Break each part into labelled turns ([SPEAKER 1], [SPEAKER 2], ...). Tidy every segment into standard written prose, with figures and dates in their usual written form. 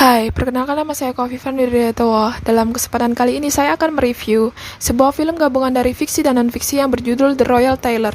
[SPEAKER 1] Hai, perkenalkan nama saya Kofifa Nurdiatowo. Dalam kesempatan kali ini saya akan mereview sebuah film gabungan dari fiksi dan non-fiksi yang berjudul The Royal Tailor.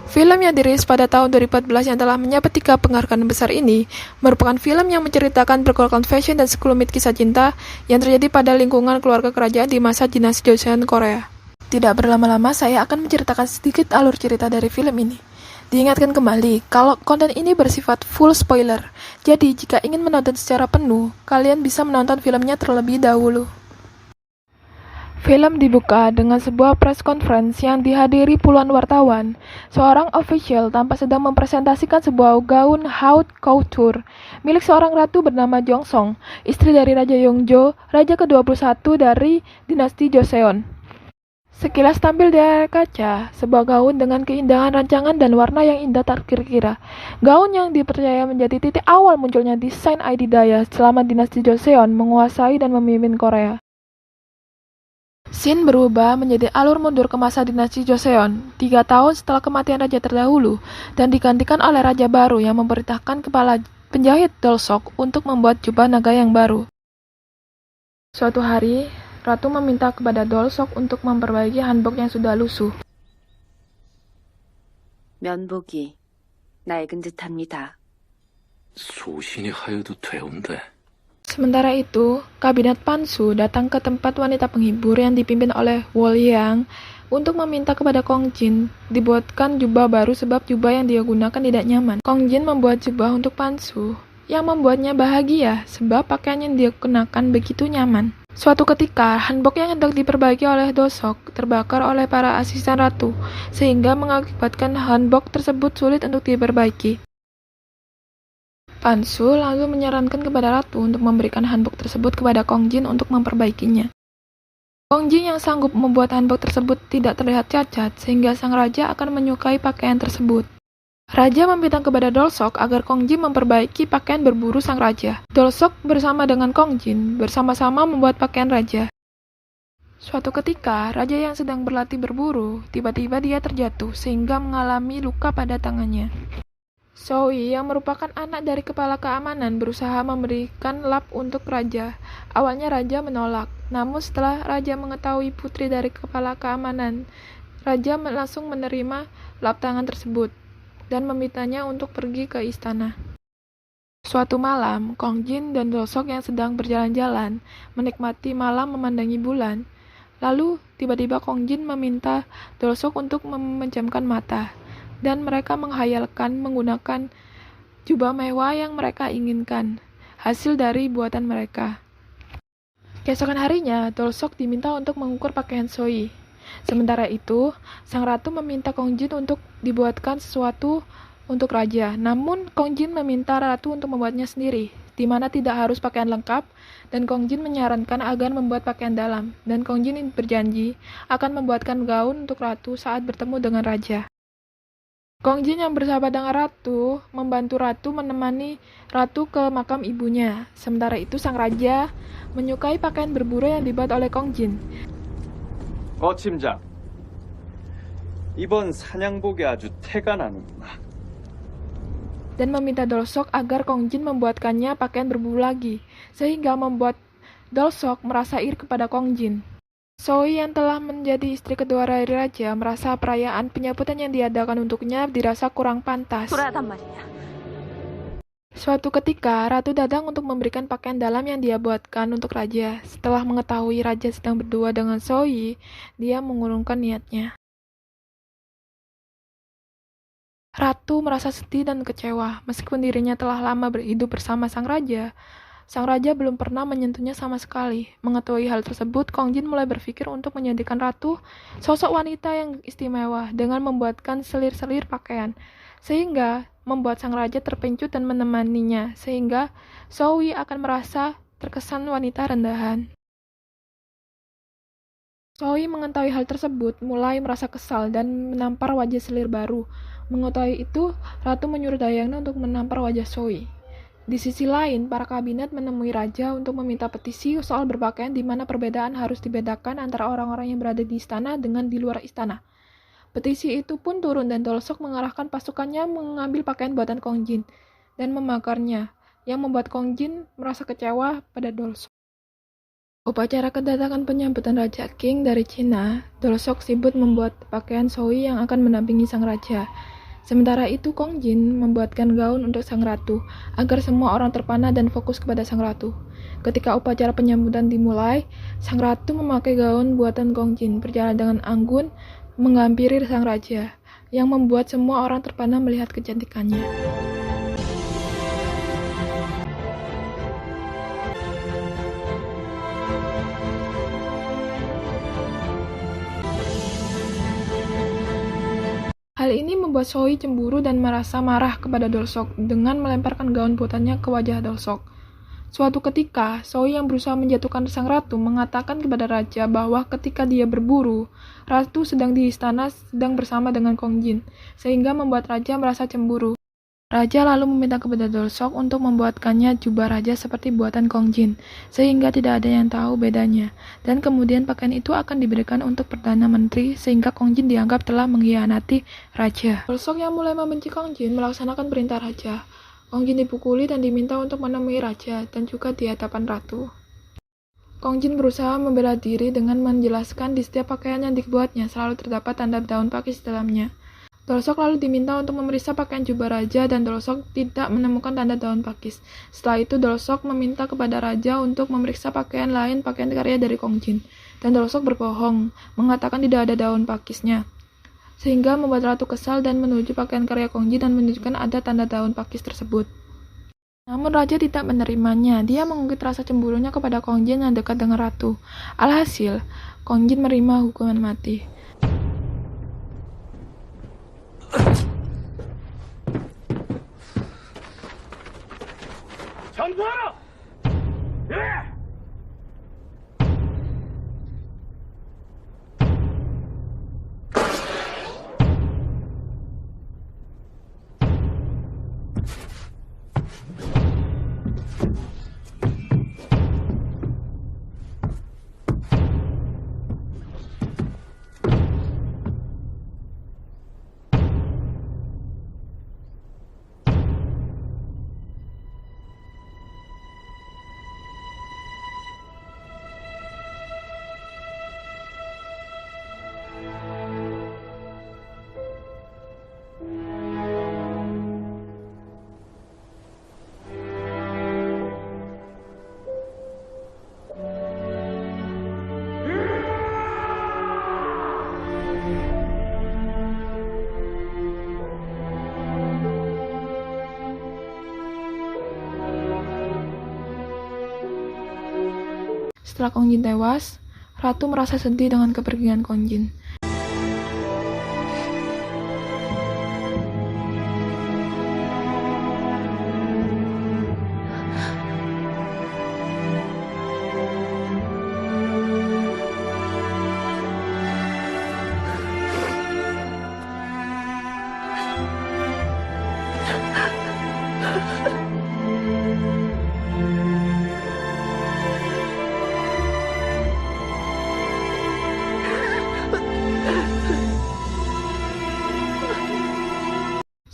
[SPEAKER 1] Film yang dirilis pada tahun 2014 yang telah menyabet 3 penghargaan besar ini merupakan film yang menceritakan pergolakan fashion dan sekelumit kisah cinta yang terjadi pada lingkungan keluarga kerajaan di masa dinasti Joseon Korea. Tidak berlama-lama, saya akan menceritakan sedikit alur cerita dari film ini. Diingatkan kembali, kalau konten ini bersifat full spoiler, jadi jika ingin menonton secara penuh, kalian bisa menonton filmnya terlebih dahulu. Film dibuka dengan sebuah press conference yang dihadiri puluhan wartawan. Seorang official tampak sedang mempresentasikan sebuah gaun haute couture milik seorang ratu bernama Jongsong, istri dari Raja Yongjo, raja ke-21 dari dinasti Joseon. Sekilas tampil dari kaca, sebuah gaun dengan keindahan rancangan dan warna yang indah tak terkira. Gaun yang dipercaya menjadi titik awal munculnya desain Aedidaya selama dinasti Joseon menguasai dan memimpin Korea. Scene berubah menjadi alur mundur ke masa dinasti Joseon, 3 tahun setelah kematian raja terdahulu, dan digantikan oleh raja baru yang memerintahkan kepala penjahit Dolsok untuk membuat jubah naga yang baru. Suatu hari, Ratu meminta kepada Dolsok untuk memperbaiki hanbok yang sudah lusuh.
[SPEAKER 2] 면복이 낡은 듯합니다.
[SPEAKER 3] 소신이 하여도 되온데.
[SPEAKER 1] Sementara itu, kabinet Pansu datang ke tempat wanita penghibur yang dipimpin oleh Wol Yang untuk meminta kepada Kong Jin dibuatkan jubah baru sebab jubah yang dia gunakan tidak nyaman. Kong Jin membuat jubah untuk Pansu yang membuatnya bahagia sebab pakaian yang dia kenakan begitu nyaman. Suatu ketika, hanbok yang hendak diperbaiki oleh Dolsok terbakar oleh para asisten ratu, sehingga mengakibatkan hanbok tersebut sulit untuk diperbaiki. Pansu lalu menyarankan kepada ratu untuk memberikan hanbok tersebut kepada Kong Jin untuk memperbaikinya. Kong Jin yang sanggup membuat hanbok tersebut tidak terlihat cacat, sehingga sang raja akan menyukai pakaian tersebut. Raja meminta kepada Dolsok agar Kong Jin memperbaiki pakaian berburu sang raja. Dolsok bersama dengan Kong Jin bersama-sama membuat pakaian raja. Suatu ketika, raja yang sedang berlatih berburu, tiba-tiba dia terjatuh sehingga mengalami luka pada tangannya. Soi yang merupakan anak dari kepala keamanan berusaha memberikan lap untuk raja. Awalnya raja menolak, namun setelah raja mengetahui putri dari kepala keamanan, raja langsung menerima lap tangan tersebut dan memintanya untuk pergi ke istana. Suatu malam, Kong Jin dan Dolsok yang sedang berjalan-jalan menikmati malam memandangi bulan. Lalu, tiba-tiba Kong Jin meminta Dolsok untuk memejamkan mata, dan mereka menghayalkan menggunakan jubah mewah yang mereka inginkan, hasil dari buatan mereka. Keesokan harinya, Dolsok diminta untuk mengukur pakaian Soi. Sementara itu, sang ratu meminta Kong Jin untuk dibuatkan sesuatu untuk raja. Namun, Kong Jin meminta ratu untuk membuatnya sendiri, di mana tidak harus pakaian lengkap, dan Kong Jin menyarankan agar membuat pakaian dalam. Dan Kong Jin berjanji akan membuatkan gaun untuk ratu saat bertemu dengan raja. Kong Jin yang bersahabat dengan ratu, membantu ratu menemani ratu ke makam ibunya. Sementara itu, sang raja menyukai pakaian berburu yang dibuat oleh Kong Jin.
[SPEAKER 4] 거침장, 이번 사냥복에 아주 태가 나는구나.
[SPEAKER 1] Dan meminta Dolsok agar Kong Jin membuatkannya pakaian berburu lagi, sehingga membuat Dolsok merasa iri kepada Kong Jin. Soi yang telah menjadi istri kedua dari raja merasa perayaan penyambutan yang diadakan untuknya dirasa kurang pantas.
[SPEAKER 2] 불안하단 말이야.
[SPEAKER 1] Suatu ketika, ratu datang untuk memberikan pakaian dalam yang dia buatkan untuk raja. Setelah mengetahui raja sedang berdua dengan Soi, dia mengurungkan niatnya. Ratu merasa sedih dan kecewa, meskipun dirinya telah lama berhidup bersama sang raja. Sang raja belum pernah menyentuhnya sama sekali. Mengetahui hal tersebut, Kong Jin mulai berpikir untuk menjadikan ratu sosok wanita yang istimewa dengan membuatkan selir-selir pakaian, sehingga membuat sang raja terpecut dan menemaninya, sehingga Soi akan merasa terkesan wanita rendahan. Soi mengetahui hal tersebut, mulai merasa kesal dan menampar wajah selir baru. Mengetahui itu, ratu menyuruh dayangnya untuk menampar wajah Soi. Di sisi lain, para kabinet menemui raja untuk meminta petisi soal berpakaian di mana perbedaan harus dibedakan antara orang-orang yang berada di istana dengan di luar istana. Petisi itu pun turun dan Dolsok mengarahkan pasukannya mengambil pakaian buatan Kong Jin dan membakarnya, yang membuat Kong Jin merasa kecewa pada Dolsok. Upacara kedatangan penyambutan Raja King dari Cina, Dolsok sibuk membuat pakaian Soi yang akan mendampingi sang raja. Sementara itu Kong Jin membuatkan gaun untuk sang ratu, agar semua orang terpana dan fokus kepada sang ratu. Ketika upacara penyambutan dimulai, sang ratu memakai gaun buatan Kong Jin, berjalan dengan anggun menghampiri sang raja, yang membuat semua orang terpana melihat kecantikannya. Hal ini membuat Soi cemburu dan merasa marah kepada Dolsok dengan melemparkan gaun buatannya ke wajah Dolsok. Suatu ketika, Soi yang berusaha menjatuhkan sang ratu mengatakan kepada raja bahwa ketika dia berburu, ratu sedang di istana sedang bersama dengan Kong Jin, sehingga membuat raja merasa cemburu. Raja lalu meminta kepada Dolsok untuk membuatkannya jubah raja seperti buatan Kong Jin, sehingga tidak ada yang tahu bedanya. Dan kemudian pakaian itu akan diberikan untuk Perdana Menteri, sehingga Kong Jin dianggap telah mengkhianati raja. Dolsok yang mulai membenci Kong Jin melaksanakan perintah raja. Kong Jin dipukuli dan diminta untuk menemui raja, dan juga di hadapan ratu. Kong Jin berusaha membela diri dengan menjelaskan di setiap pakaian yang dibuatnya selalu terdapat tanda daun pakis di dalamnya. Dolsok lalu diminta untuk memeriksa pakaian jubah raja dan Dolsok tidak menemukan tanda daun pakis. Setelah itu Dolsok meminta kepada raja untuk memeriksa pakaian lain, pakaian karya dari Kong Jin. Dan Dolsok berbohong, mengatakan tidak ada daun pakisnya. Sehingga membuat ratu kesal dan menuju pakaian karya Kong Jin dan menunjukkan ada tanda daun pakis tersebut. Namun raja tidak menerimanya. Dia mengungkit rasa cemburunya kepada Kong Jin yang dekat dengan ratu. Alhasil, Kong Jin menerima hukuman mati.
[SPEAKER 4] 전투하라! 예!
[SPEAKER 1] Setelah Kong Jin tewas, ratu merasa sedih dengan kepergian Kong Jin.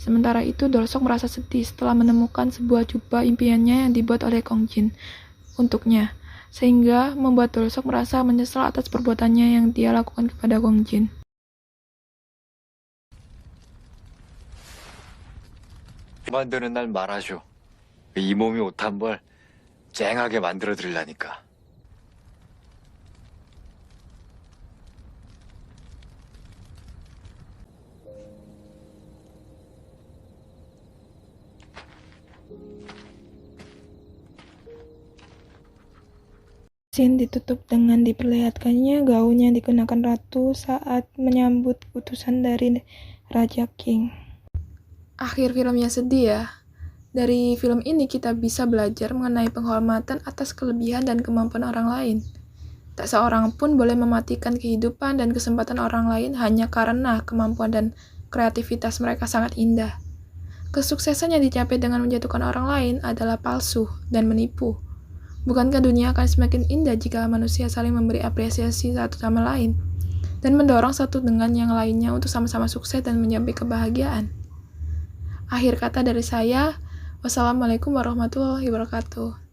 [SPEAKER 1] Sementara itu, Dolsok merasa sedih setelah menemukan sebuah jubah impiannya yang dibuat oleh Kong Jin untuknya, sehingga membuat Dolsok merasa menyesal atas perbuatannya yang dia lakukan kepada Kong Jin.
[SPEAKER 5] 만드는 날 말하쇼. 이 몸이 옷 한 벌 쨍하게 만들어 드리려니까.
[SPEAKER 1] Scene ditutup dengan diperlihatkannya gaun yang digunakan ratu saat menyambut utusan dari Raja King. Akhir filmnya sedih ya. Dari film ini kita bisa belajar mengenai penghormatan atas kelebihan dan kemampuan orang lain. Tak seorang pun boleh mematikan kehidupan dan kesempatan orang lain hanya karena kemampuan dan kreativitas mereka sangat indah. Kesuksesan yang dicapai dengan menjatuhkan orang lain adalah palsu dan menipu. Bukankah dunia akan semakin indah jika manusia saling memberi apresiasi satu sama lain dan mendorong satu dengan yang lainnya untuk sama-sama sukses dan mencapai kebahagiaan? Akhir kata dari saya, Wassalamualaikum warahmatullahi wabarakatuh.